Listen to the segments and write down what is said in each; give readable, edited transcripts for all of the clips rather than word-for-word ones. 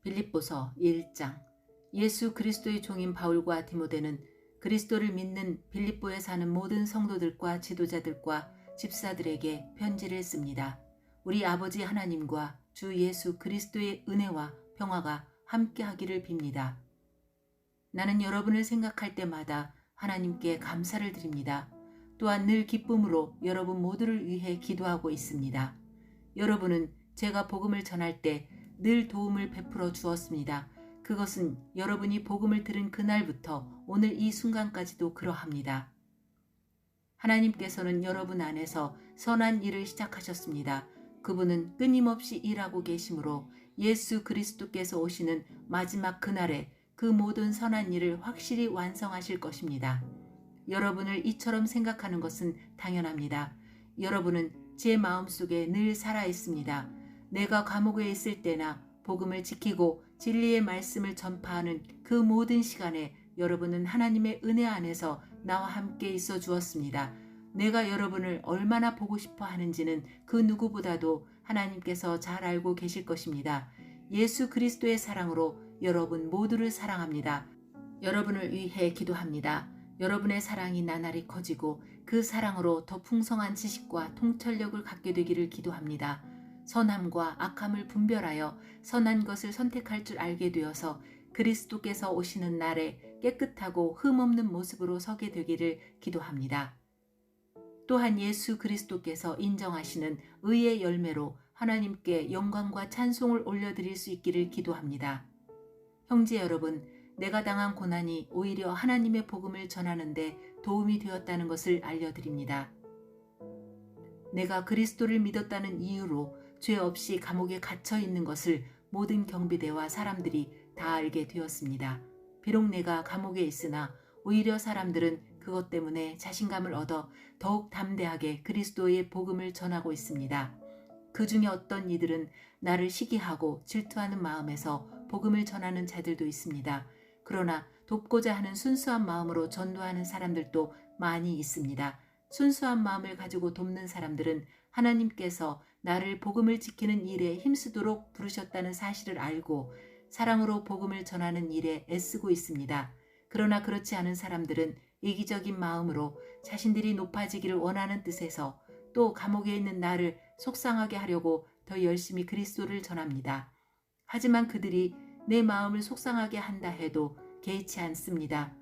빌립보서 1장. 예수 그리스도의 종인 바울과 디모데는 그리스도를 믿는 빌립보에 사는 모든 성도들과 지도자들과 집사들에게 편지를 씁니다. 우리 아버지 하나님과 주 예수 그리스도의 은혜와 평화가 함께하기를 빕니다. 나는 여러분을 생각할 때마다 하나님께 감사를 드립니다. 또한 늘 기쁨으로 여러분 모두를 위해 기도하고 있습니다. 여러분은 제가 복음을 전할 때 늘 도움을 베풀어 주었습니다. 그것은 여러분이 복음을 들은 그날부터 오늘 이 순간까지도 그러합니다. 하나님께서는 여러분 안에서 선한 일을 시작하셨습니다. 그분은 끊임없이 일하고 계시므로 예수 그리스도께서 오시는 마지막 그날에 그 모든 선한 일을 확실히 완성하실 것입니다. 여러분을 이처럼 생각하는 것은 당연합니다. 여러분은 제 마음속에 늘 살아있습니다. 내가 감옥에 있을 때나 복음을 지키고 진리의 말씀을 전파하는 그 모든 시간에 여러분은 하나님의 은혜 안에서 나와 함께 있어 주었습니다. 내가 여러분을 얼마나 보고 싶어 하는지는 그 누구보다도 하나님께서 잘 알고 계실 것입니다. 예수 그리스도의 사랑으로 여러분 모두를 사랑합니다. 여러분을 위해 기도합니다. 여러분의 사랑이 나날이 커지고 그 사랑으로 더 풍성한 지식과 통찰력을 갖게 되기를 기도합니다. 선함과 악함을 분별하여 선한 것을 선택할 줄 알게 되어서 그리스도께서 오시는 날에 깨끗하고 흠없는 모습으로 서게 되기를 기도합니다. 또한 예수 그리스도께서 인정하시는 의의 열매로 하나님께 영광과 찬송을 올려드릴 수 있기를 기도합니다. 형제 여러분, 내가 당한 고난이 오히려 하나님의 복음을 전하는 데 도움이 되었다는 것을 알려드립니다. 내가 그리스도를 믿었다는 이유로 죄 없이 감옥에 갇혀 있는 것을 모든 경비대와 사람들이 다 알게 되었습니다. 비록 내가 감옥에 있으나 오히려 사람들은 그것 때문에 자신감을 얻어 더욱 담대하게 그리스도의 복음을 전하고 있습니다. 그 중에 어떤 이들은 나를 시기하고 질투하는 마음에서 복음을 전하는 자들도 있습니다. 그러나 돕고자 하는 순수한 마음으로 전도하는 사람들도 많이 있습니다. 순수한 마음을 가지고 돕는 사람들은 하나님께서 나를 복음을 지키는 일에 힘쓰도록 부르셨다는 사실을 알고 사랑으로 복음을 전하는 일에 애쓰고 있습니다. 그러나 그렇지 않은 사람들은 이기적인 마음으로 자신들이 높아지기를 원하는 뜻에서 또 감옥에 있는 나를 속상하게 하려고 더 열심히 그리스도를 전합니다. 하지만 그들이 내 마음을 속상하게 한다 해도 개의치 않습니다.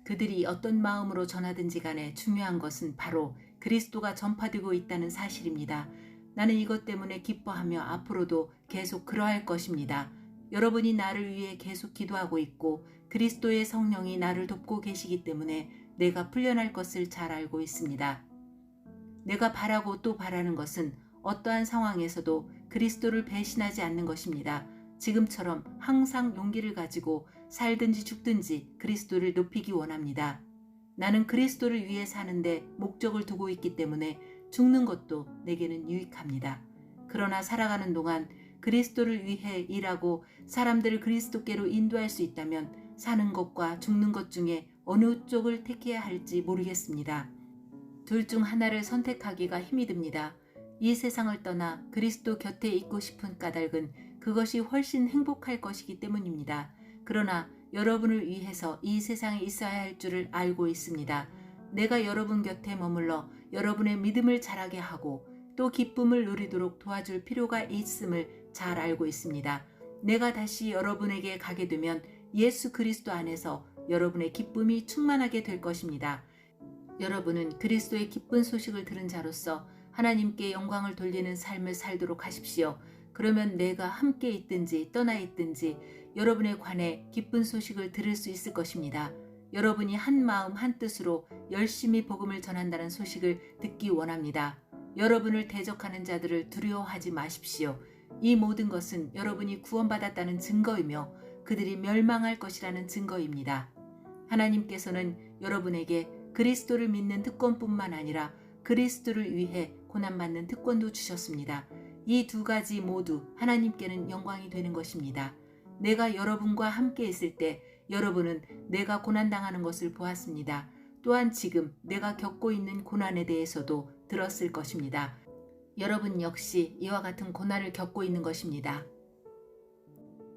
그들이 어떤 마음으로 전하든지 간에 중요한 것은 바로 그리스도가 전파되고 있다는 사실입니다. 나는 이것 때문에 기뻐하며 앞으로도 계속 그러할 것입니다. 여러분이 나를 위해 계속 기도하고 있고 그리스도의 성령이 나를 돕고 계시기 때문에 내가 풀려날 것을 잘 알고 있습니다. 내가 바라고 또 바라는 것은 어떠한 상황에서도 그리스도를 배신하지 않는 것입니다. 지금처럼 항상 용기를 가지고 살든지 죽든지 그리스도를 높이기 원합니다. 나는 그리스도를 위해 사는데 목적을 두고 있기 때문에 죽는 것도 내게는 유익합니다. 그러나 살아가는 동안 그리스도를 위해 일하고 사람들을 그리스도께로 인도할 수 있다면 사는 것과 죽는 것 중에 어느 쪽을 택해야 할지 모르겠습니다. 둘 중 하나를 선택하기가 힘이 듭니다. 이 세상을 떠나 그리스도 곁에 있고 싶은 까닭은 그것이 훨씬 행복할 것이기 때문입니다. 그러나 여러분을 위해서 이 세상에 있어야 할 줄을 알고 있습니다. 내가 여러분 곁에 머물러 여러분의 믿음을 자라게 하고 또 기쁨을 누리도록 도와줄 필요가 있음을 잘 알고 있습니다. 내가 다시 여러분에게 가게 되면 예수 그리스도 안에서 여러분의 기쁨이 충만하게 될 것입니다. 여러분은 그리스도의 기쁜 소식을 들은 자로서 하나님께 영광을 돌리는 삶을 살도록 하십시오. 그러면 내가 함께 있든지 떠나 있든지 여러분에 관해 기쁜 소식을 들을 수 있을 것입니다. 여러분이 한 마음 한 뜻으로 열심히 복음을 전한다는 소식을 듣기 원합니다. 여러분을 대적하는 자들을 두려워하지 마십시오. 이 모든 것은 여러분이 구원받았다는 증거이며 그들이 멸망할 것이라는 증거입니다. 하나님께서는 여러분에게 그리스도를 믿는 특권뿐만 아니라 그리스도를 위해 고난받는 특권도 주셨습니다. 이 두 가지 모두 하나님께는 영광이 되는 것입니다. 내가 여러분과 함께 있을 때 여러분은 내가 고난당하는 것을 보았습니다. 또한 지금 내가 겪고 있는 고난에 대해서도 들었을 것입니다. 여러분 역시 이와 같은 고난을 겪고 있는 것입니다.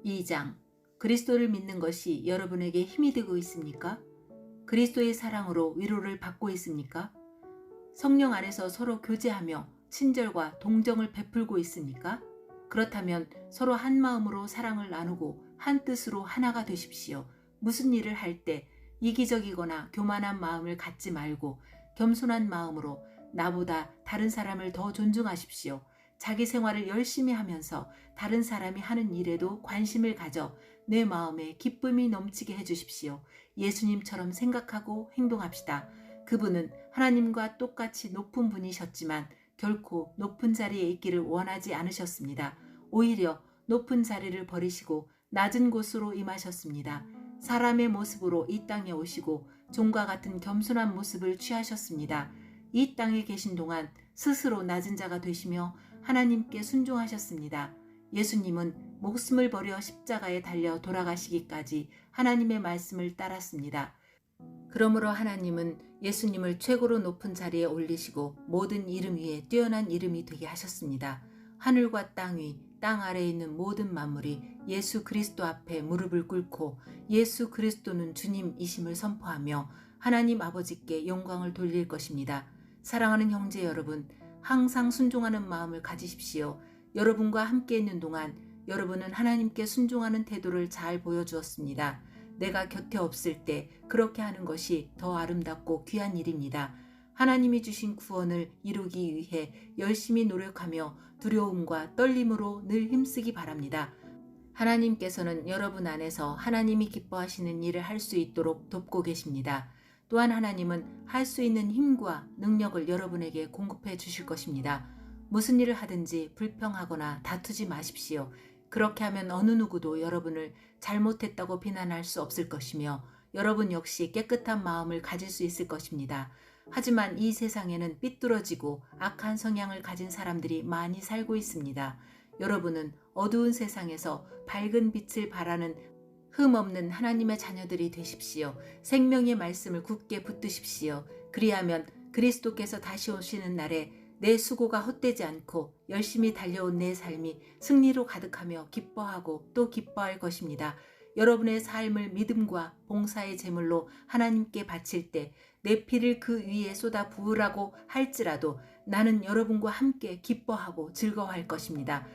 2장. 그리스도를 믿는 것이 여러분에게 힘이 되고 있습니까? 그리스도의 사랑으로 위로를 받고 있습니까? 성령 안에서 서로 교제하며 친절과 동정을 베풀고 있습니까? 그렇다면 서로 한 마음으로 사랑을 나누고 한 뜻으로 하나가 되십시오. 무슨 일을 할 때 이기적이거나 교만한 마음을 갖지 말고 겸손한 마음으로 나보다 다른 사람을 더 존중하십시오. 자기 생활을 열심히 하면서 다른 사람이 하는 일에도 관심을 가져 내 마음에 기쁨이 넘치게 해주십시오. 예수님처럼 생각하고 행동합시다. 그분은 하나님과 똑같이 높은 분이셨지만 결코 높은 자리에 있기를 원하지 않으셨습니다. 오히려 높은 자리를 버리시고 낮은 곳으로 임하셨습니다. 사람의 모습으로 이 땅에 오시고 종과 같은 겸손한 모습을 취하셨습니다. 이 땅에 계신 동안 스스로 낮은 자가 되시며 하나님께 순종하셨습니다. 예수님은 목숨을 버려 십자가에 달려 돌아가시기까지 하나님의 말씀을 따랐습니다. 그러므로 하나님은 예수님을 최고로 높은 자리에 올리시고 모든 이름 위에 뛰어난 이름이 되게 하셨습니다. 하늘과 땅 위, 땅 아래에 있는 모든 만물이 예수 그리스도 앞에 무릎을 꿇고 예수 그리스도는 주님이심을 선포하며 하나님 아버지께 영광을 돌릴 것입니다. 사랑하는 형제 여러분, 항상 순종하는 마음을 가지십시오. 여러분과 함께 있는 동안 여러분은 하나님께 순종하는 태도를 잘 보여주었습니다. 내가 곁에 없을 때 그렇게 하는 것이 더 아름답고 귀한 일입니다. 하나님이 주신 구원을 이루기 위해 열심히 노력하며 두려움과 떨림으로 늘 힘쓰기 바랍니다. 하나님께서는 여러분 안에서 하나님이 기뻐하시는 일을 할 수 있도록 돕고 계십니다. 또한 하나님은 할 수 있는 힘과 능력을 여러분에게 공급해 주실 것입니다. 무슨 일을 하든지 불평하거나 다투지 마십시오. 그렇게 하면 어느 누구도 여러분을 잘못했다고 비난할 수 없을 것이며 여러분 역시 깨끗한 마음을 가질 수 있을 것입니다. 하지만 이 세상에는 삐뚤어지고 악한 성향을 가진 사람들이 많이 살고 있습니다. 여러분은 어두운 세상에서 밝은 빛을 발하는 흠없는 하나님의 자녀들이 되십시오. 생명의 말씀을 굳게 붙드십시오. 그리하면 그리스도께서 다시 오시는 날에 내 수고가 헛되지 않고 열심히 달려온 내 삶이 승리로 가득하며 기뻐하고 또 기뻐할 것입니다. 여러분의 삶을 믿음과 봉사의 제물로 하나님께 바칠 때 내 피를 그 위에 쏟아 부으라고 할지라도 나는 여러분과 함께 기뻐하고 즐거워할 것입니다.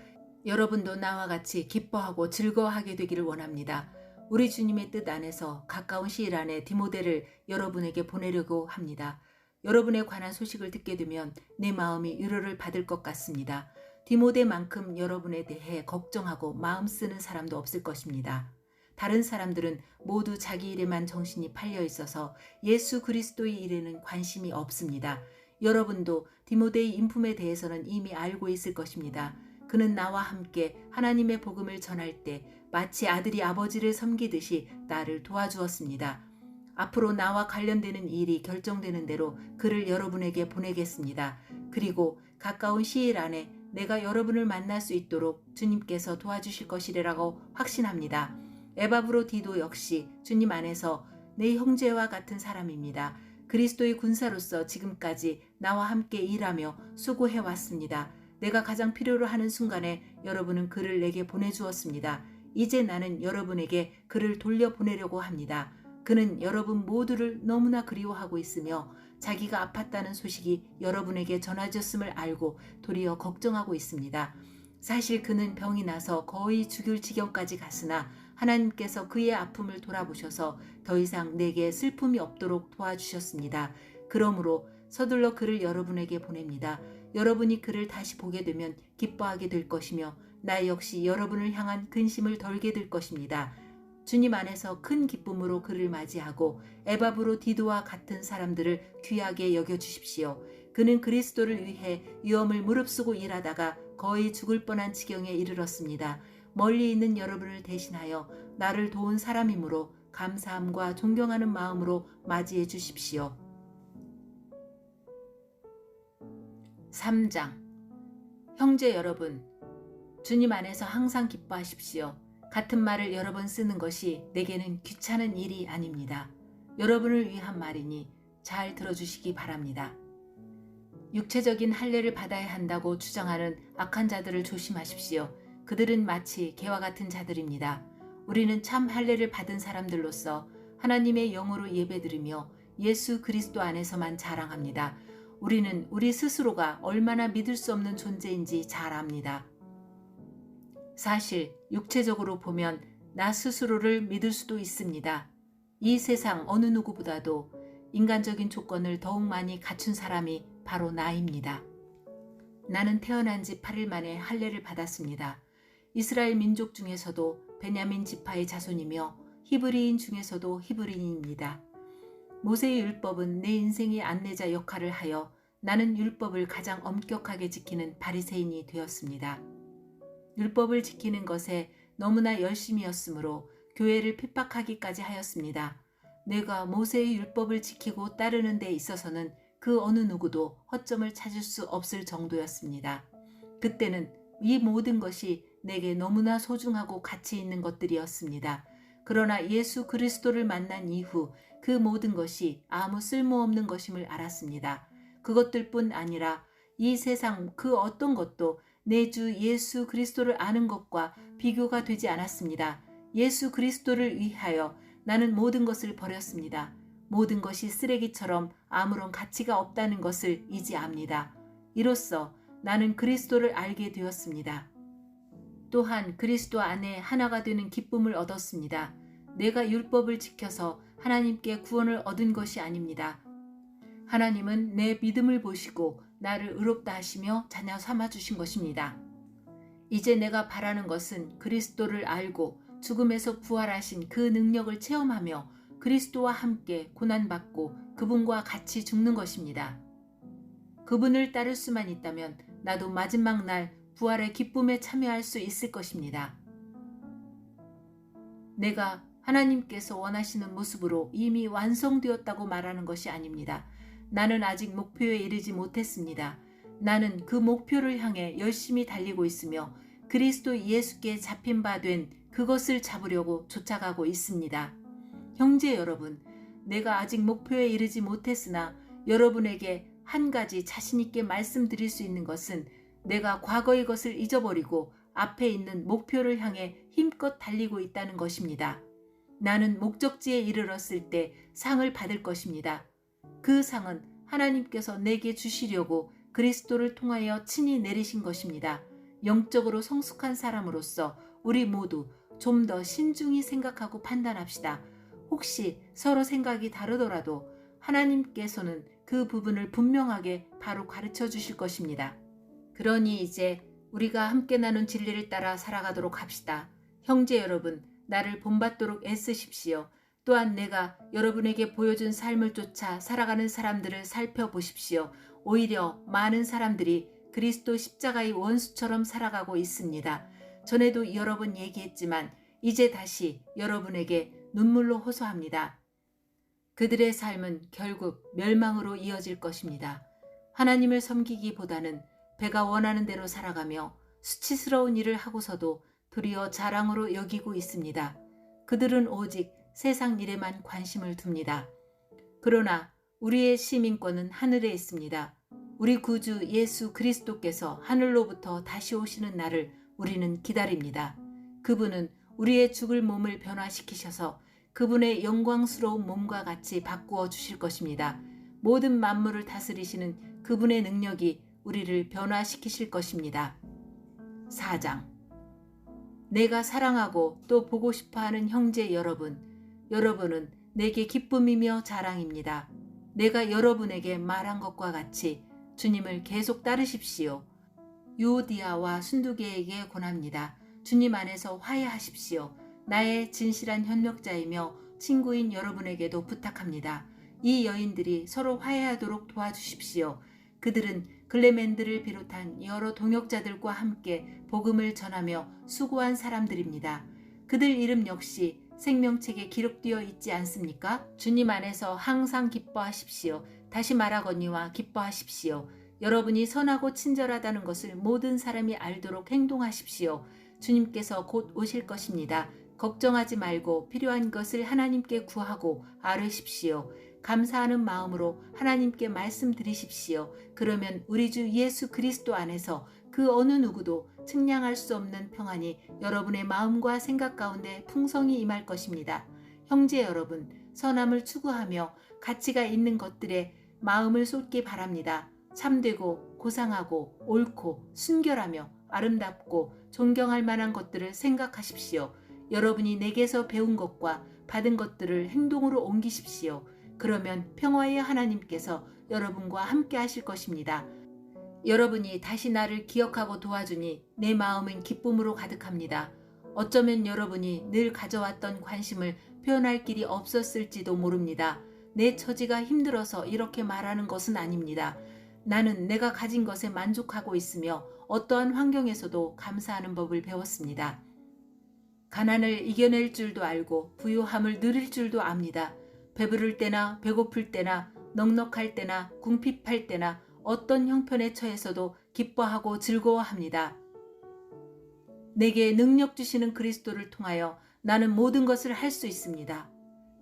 여러분도 나와 같이 기뻐하고 즐거워하게 되기를 원합니다. 우리 주님의 뜻 안에서 가까운 시일 안에 디모데를 여러분에게 보내려고 합니다. 여러분에 관한 소식을 듣게 되면 내 마음이 위로를 받을 것 같습니다. 디모데만큼 여러분에 대해 걱정하고 마음 쓰는 사람도 없을 것입니다. 다른 사람들은 모두 자기 일에만 정신이 팔려 있어서 예수 그리스도의 일에는 관심이 없습니다. 여러분도 디모데의 인품에 대해서는 이미 알고 있을 것입니다. 그는 나와 함께 하나님의 복음을 전할 때 마치 아들이 아버지를 섬기듯이 나를 도와주었습니다. 앞으로 나와 관련되는 일이 결정되는 대로 그를 여러분에게 보내겠습니다. 그리고 가까운 시일 안에 내가 여러분을 만날 수 있도록 주님께서 도와주실 것이라고 확신합니다. 에바브로디도 역시 주님 안에서 내 형제와 같은 사람입니다. 그리스도의 군사로서 지금까지 나와 함께 일하며 수고해왔습니다. 내가 가장 필요로 하는 순간에 여러분은 그를 내게 보내주었습니다. 이제 나는 여러분에게 그를 돌려보내려고 합니다. 그는 여러분 모두를 너무나 그리워하고 있으며 자기가 아팠다는 소식이 여러분에게 전해졌음을 알고 도리어 걱정하고 있습니다. 사실 그는 병이 나서 거의 죽을 지경까지 갔으나 하나님께서 그의 아픔을 돌아보셔서 더 이상 내게 슬픔이 없도록 도와주셨습니다. 그러므로 서둘러 그를 여러분에게 보냅니다. 여러분이 그를 다시 보게 되면 기뻐하게 될 것이며 나 역시 여러분을 향한 근심을 덜게 될 것입니다. 주님 안에서 큰 기쁨으로 그를 맞이하고 에바브로디도와 같은 사람들을 귀하게 여겨주십시오. 그는 그리스도를 위해 위험을 무릅쓰고 일하다가 거의 죽을 뻔한 지경에 이르렀습니다. 멀리 있는 여러분을 대신하여 나를 도운 사람이므로 감사함과 존경하는 마음으로 맞이해 주십시오. 3장. 형제 여러분, 주님 안에서 항상 기뻐하십시오. 같은 말을 여러 번 쓰는 것이 내게는 귀찮은 일이 아닙니다. 여러분을 위한 말이니 잘 들어주시기 바랍니다. 육체적인 할례를 받아야 한다고 주장하는 악한 자들을 조심하십시오. 그들은 마치 개와 같은 자들입니다. 우리는 참 할례를 받은 사람들로서 하나님의 영으로 예배드리며 예수 그리스도 안에서만 자랑합니다. 우리는 우리 스스로가 얼마나 믿을 수 없는 존재인지 잘 압니다. 사실 육체적으로 보면 나 스스로를 믿을 수도 있습니다. 이 세상 어느 누구보다도 인간적인 조건을 더욱 많이 갖춘 사람이 바로 나입니다. 나는 태어난 지 8일 만에 할례를 받았습니다. 이스라엘 민족 중에서도 베냐민 지파의 자손이며 히브리인 중에서도 히브리인입니다. 모세의 율법은 내 인생의 안내자 역할을 하여 나는 율법을 가장 엄격하게 지키는 바리새인이 되었습니다. 율법을 지키는 것에 너무나 열심이었으므로 교회를 핍박하기까지 하였습니다. 내가 모세의 율법을 지키고 따르는 데 있어서는 그 어느 누구도 허점을 찾을 수 없을 정도였습니다. 그때는 이 모든 것이 내게 너무나 소중하고 가치 있는 것들이었습니다. 그러나 예수 그리스도를 만난 이후 그 모든 것이 아무 쓸모없는 것임을 알았습니다. 그것들뿐 아니라 이 세상 그 어떤 것도 내 주 예수 그리스도를 아는 것과 비교가 되지 않았습니다. 예수 그리스도를 위하여 나는 모든 것을 버렸습니다. 모든 것이 쓰레기처럼 아무런 가치가 없다는 것을 이제 압니다. 이로써 나는 그리스도를 알게 되었습니다. 또한 그리스도 안에 하나가 되는 기쁨을 얻었습니다. 내가 율법을 지켜서 하나님께 구원을 얻은 것이 아닙니다. 하나님은 내 믿음을 보시고 나를 의롭다 하시며 자녀 삼아 주신 것입니다. 이제 내가 바라는 것은 그리스도를 알고 죽음에서 부활하신 그 능력을 체험하며 그리스도와 함께 고난받고 그분과 같이 죽는 것입니다. 그분을 따를 수만 있다면 나도 마지막 날 부활의 기쁨에 참여할 수 있을 것입니다. 내가 하나님께서 원하시는 모습으로 이미 완성되었다고 말하는 것이 아닙니다. 나는 아직 목표에 이르지 못했습니다. 나는 그 목표를 향해 열심히 달리고 있으며 그리스도 예수께 잡힌 바 된 그것을 잡으려고 쫓아가고 있습니다. 형제 여러분, 내가 아직 목표에 이르지 못했으나 여러분에게 한 가지 자신 있게 말씀드릴 수 있는 것은 내가 과거의 것을 잊어버리고 앞에 있는 목표를 향해 힘껏 달리고 있다는 것입니다. 나는 목적지에 이르렀을 때 상을 받을 것입니다. 그 상은 하나님께서 내게 주시려고 그리스도를 통하여 친히 내리신 것입니다. 영적으로 성숙한 사람으로서 우리 모두 좀 더 신중히 생각하고 판단합시다. 혹시 서로 생각이 다르더라도 하나님께서는 그 부분을 분명하게 바로 가르쳐 주실 것입니다. 그러니 이제 우리가 함께 나눈 진리를 따라 살아가도록 합시다. 형제 여러분, 나를 본받도록 애쓰십시오. 또한 내가 여러분에게 보여준 삶을 쫓아 살아가는 사람들을 살펴보십시오. 오히려 많은 사람들이 그리스도 십자가의 원수처럼 살아가고 있습니다. 전에도 여러 번 얘기했지만 이제 다시 여러분에게 눈물로 호소합니다. 그들의 삶은 결국 멸망으로 이어질 것입니다. 하나님을 섬기기보다는 배가 원하는 대로 살아가며 수치스러운 일을 하고서도 도리어 자랑으로 여기고 있습니다. 그들은 오직 세상 일에만 관심을 둡니다. 그러나 우리의 시민권은 하늘에 있습니다. 우리 구주 예수 그리스도께서 하늘로부터 다시 오시는 날을 우리는 기다립니다. 그분은 우리의 죽을 몸을 변화시키셔서 그분의 영광스러운 몸과 같이 바꾸어 주실 것입니다. 모든 만물을 다스리시는 그분의 능력이 우리를 변화시키실 것입니다. 4장. 내가 사랑하고 또 보고 싶어하는 형제 여러분, 여러분은 내게 기쁨이며 자랑입니다. 내가 여러분에게 말한 것과 같이 주님을 계속 따르십시오. 유오디아와 순두계에게 권합니다. 주님 안에서 화해하십시오. 나의 진실한 협력자이며 친구인 여러분에게도 부탁합니다. 이 여인들이 서로 화해하도록 도와주십시오. 그들은 글레멘드를 비롯한 여러 동역자들과 함께 복음을 전하며 수고한 사람들입니다. 그들 이름 역시 생명책에 기록되어 있지 않습니까? 주님 안에서 항상 기뻐하십시오. 다시 말하거니와 기뻐하십시오. 여러분이 선하고 친절하다는 것을 모든 사람이 알도록 행동하십시오. 주님께서 곧 오실 것입니다. 걱정하지 말고 필요한 것을 하나님께 구하고 아뢰십시오. 감사하는 마음으로 하나님께 말씀드리십시오. 그러면 우리 주 예수 그리스도 안에서 그 어느 누구도 측량할 수 없는 평안이 여러분의 마음과 생각 가운데 풍성히 임할 것입니다. 형제 여러분, 선함을 추구하며 가치가 있는 것들에 마음을 쏟기 바랍니다. 참되고 고상하고 옳고 순결하며 아름답고 존경할 만한 것들을 생각하십시오. 여러분이 내게서 배운 것과 받은 것들을 행동으로 옮기십시오. 그러면 평화의 하나님께서 여러분과 함께 하실 것입니다. 여러분이 다시 나를 기억하고 도와주니 내 마음은 기쁨으로 가득합니다. 어쩌면 여러분이 늘 가져왔던 관심을 표현할 길이 없었을지도 모릅니다. 내 처지가 힘들어서 이렇게 말하는 것은 아닙니다. 나는 내가 가진 것에 만족하고 있으며 어떠한 환경에서도 감사하는 법을 배웠습니다. 가난을 이겨낼 줄도 알고 부유함을 누릴 줄도 압니다. 배부를 때나 배고플 때나 넉넉할 때나 궁핍할 때나 어떤 형편에 처해서도 기뻐하고 즐거워합니다. 내게 능력 주시는 그리스도를 통하여 나는 모든 것을 할 수 있습니다.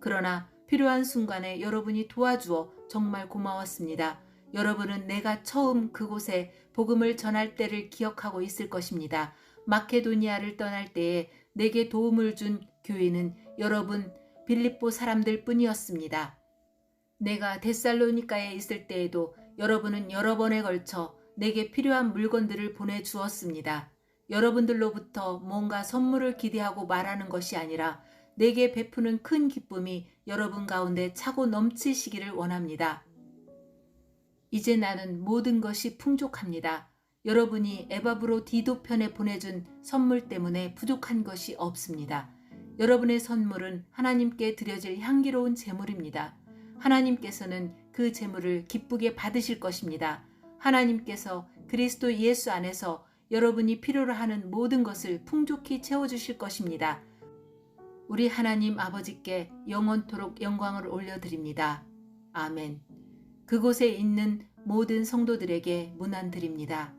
그러나 필요한 순간에 여러분이 도와주어 정말 고마웠습니다. 여러분은 내가 처음 그곳에 복음을 전할 때를 기억하고 있을 것입니다. 마케도니아를 떠날 때에 내게 도움을 준 교회는 여러분 빌립보 사람들 뿐이었습니다. 내가 데살로니가에 있을 때에도 여러분은 여러 번에 걸쳐 내게 필요한 물건들을 보내주었습니다. 여러분들로부터 뭔가 선물을 기대하고 말하는 것이 아니라 내게 베푸는 큰 기쁨이 여러분 가운데 차고 넘치시기를 원합니다. 이제 나는 모든 것이 풍족합니다. 여러분이 에바브로디도 편에 보내준 선물 때문에 부족한 것이 없습니다. 여러분의 선물은 하나님께 드려질 향기로운 제물입니다. 하나님께서는 그 제물을 기쁘게 받으실 것입니다. 하나님께서 그리스도 예수 안에서 여러분이 필요로 하는 모든 것을 풍족히 채워주실 것입니다. 우리 하나님 아버지께 영원토록 영광을 올려드립니다. 아멘. 그곳에 있는 모든 성도들에게 문안드립니다.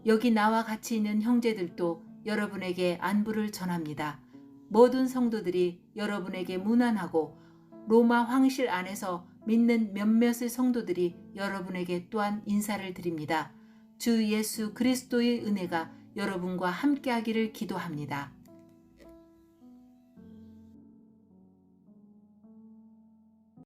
여기 나와 같이 있는 형제들도 여러분에게 안부를 전합니다. 모든 성도들이 여러분에게 문안하고 로마 황실 안에서 믿는 몇몇의 성도들이 여러분에게 또한 인사를 드립니다. 주 예수 그리스도의 은혜가 여러분과 함께하기를 기도합니다.